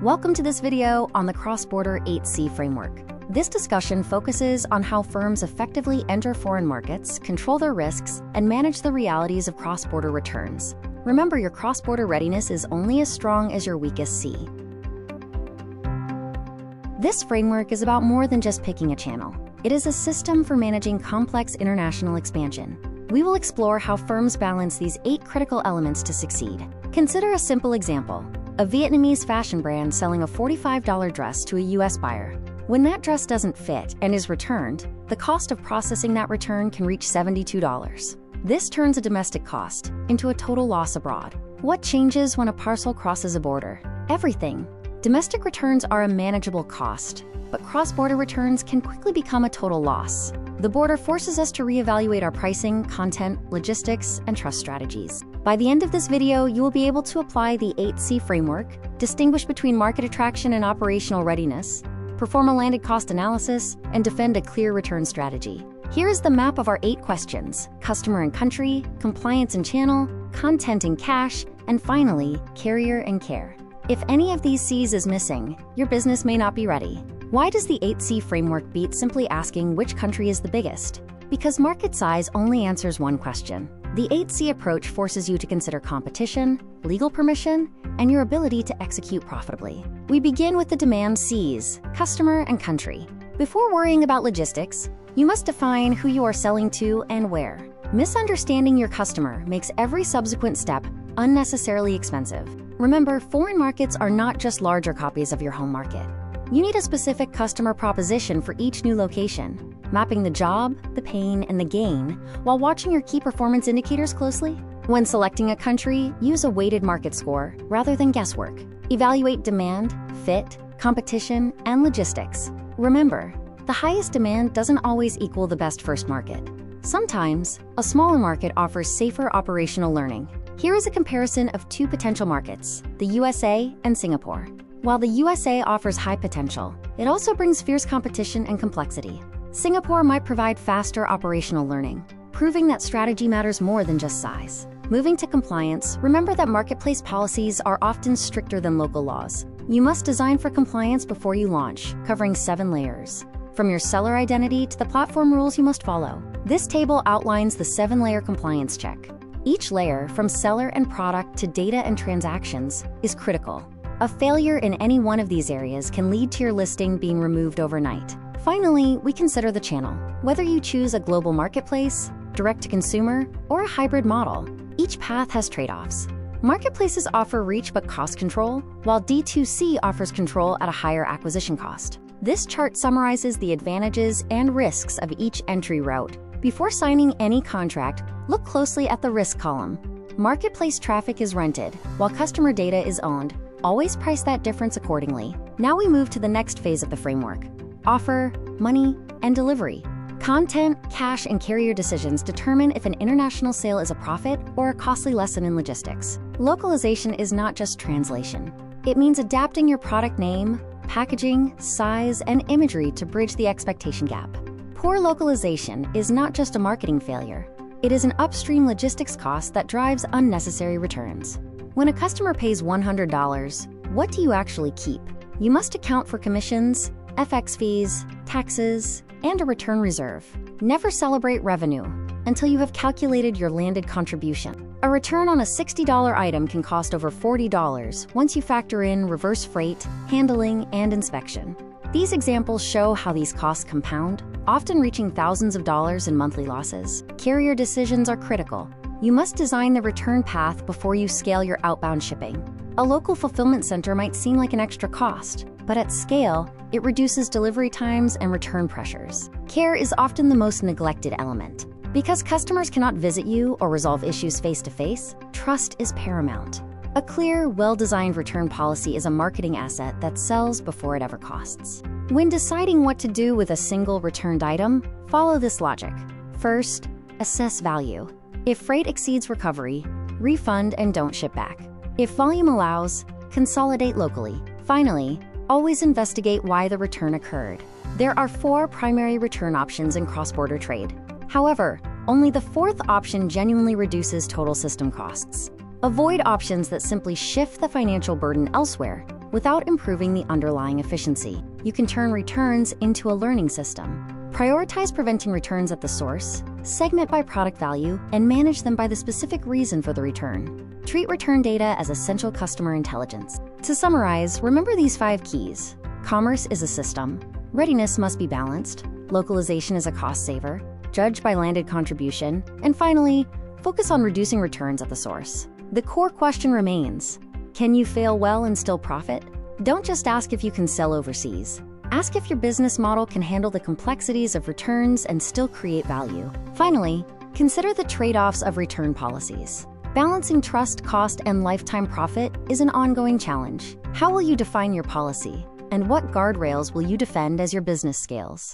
Welcome to this video on the Cross-Border 8C framework. This discussion focuses on how firms effectively enter foreign markets, control their risks, and manage the realities of cross-border returns. Remember, your cross-border readiness is only as strong as your weakest C. This framework is about more than just picking a channel. It is a system for managing complex international expansion. We will explore how firms balance these 8 critical elements to succeed. Consider a simple example: a Vietnamese fashion brand selling a $45 dress to a US buyer. When that dress doesn't fit and is returned, the cost of processing that return can reach $72. This turns a domestic cost into a total loss abroad. What changes when a parcel crosses a border? Everything. Domestic returns are a manageable cost, but cross-border returns can quickly become a total loss. The border forces us to reevaluate our pricing, content, logistics, and trust strategies. By the end of this video, you will be able to apply the 8C framework, distinguish between market attraction and operational readiness, perform a landed cost analysis, and defend a clear return strategy. Here is the map of our 8 questions: customer and country, compliance and channel, content and cash, and finally, carrier and care. If any of these C's is missing, your business may not be ready. Why does the 8C framework beat simply asking which country is the biggest? Because market size only answers one question. The 8C approach forces you to consider competition, legal permission, and your ability to execute profitably. We begin with the demand C's, customer and country. Before worrying about logistics, you must define who you are selling to and where. Misunderstanding your customer makes every subsequent step unnecessarily expensive. Remember, foreign markets are not just larger copies of your home market. You need a specific customer proposition for each new location, mapping the job, the pain, and the gain while watching your key performance indicators closely. When selecting a country, use a weighted market score rather than guesswork. Evaluate demand, fit, competition, and logistics. Remember, the highest demand doesn't always equal the best first market. Sometimes, a smaller market offers safer operational learning. Here is a comparison of 2 potential markets, the USA and Singapore. While the USA offers high potential, it also brings fierce competition and complexity. Singapore might provide faster operational learning, proving that strategy matters more than just size. Moving to compliance, remember that marketplace policies are often stricter than local laws. You must design for compliance before you launch, covering 7 layers. From your seller identity to the platform rules you must follow. This table outlines the 7-layer compliance check. Each layer, from seller and product to data and transactions, is critical. A failure in any one of these areas can lead to your listing being removed overnight. Finally, we consider the channel. Whether you choose a global marketplace, direct-to-consumer, or a hybrid model, each path has trade-offs. Marketplaces offer reach but cost control, while D2C offers control at a higher acquisition cost. This chart summarizes the advantages and risks of each entry route. Before signing any contract, look closely at the risk column. Marketplace traffic is rented, while customer data is owned. Always price that difference accordingly. Now we move to the next phase of the framework: offer, money, and delivery. Content, cash, and carrier decisions determine if an international sale is a profit or a costly lesson in logistics. Localization is not just translation. It means adapting your product name, packaging, size, and imagery to bridge the expectation gap. Poor localization is not just a marketing failure. It is an upstream logistics cost that drives unnecessary returns. When a customer pays $100, what do you actually keep? You must account for commissions, FX fees, taxes, and a return reserve. Never celebrate revenue until you have calculated your landed contribution. A return on a $60 item can cost over $40 once you factor in reverse freight, handling, and inspection. These examples show how these costs compound, often reaching thousands of dollars in monthly losses. Carrier decisions are critical. You must design the return path before you scale your outbound shipping. A local fulfillment center might seem like an extra cost, but at scale, it reduces delivery times and return pressures. Care is often the most neglected element. Because customers cannot visit you or resolve issues face-to-face, trust is paramount. A clear, well-designed return policy is a marketing asset that sells before it ever costs. When deciding what to do with a single returned item, follow this logic. First, assess value. If freight exceeds recovery, refund and don't ship back. If volume allows, consolidate locally. Finally, always investigate why the return occurred. There are 4 primary return options in cross-border trade. However, only the 4th option genuinely reduces total system costs. Avoid options that simply shift the financial burden elsewhere. without improving the underlying efficiency. You can turn returns into a learning system. Prioritize preventing returns at the source, segment by product value, and manage them by the specific reason for the return. Treat return data as essential customer intelligence. To summarize, remember these 5 keys. Commerce is a system. Readiness must be balanced. Localization is a cost saver. Judge by landed contribution. And finally, focus on reducing returns at the source. The core question remains, can you fail well and still profit? Don't just ask if you can sell overseas. Ask if your business model can handle the complexities of returns and still create value. Finally, consider the trade-offs of return policies. Balancing trust, cost, and lifetime profit is an ongoing challenge. How will you define your policy? And what guardrails will you defend as your business scales?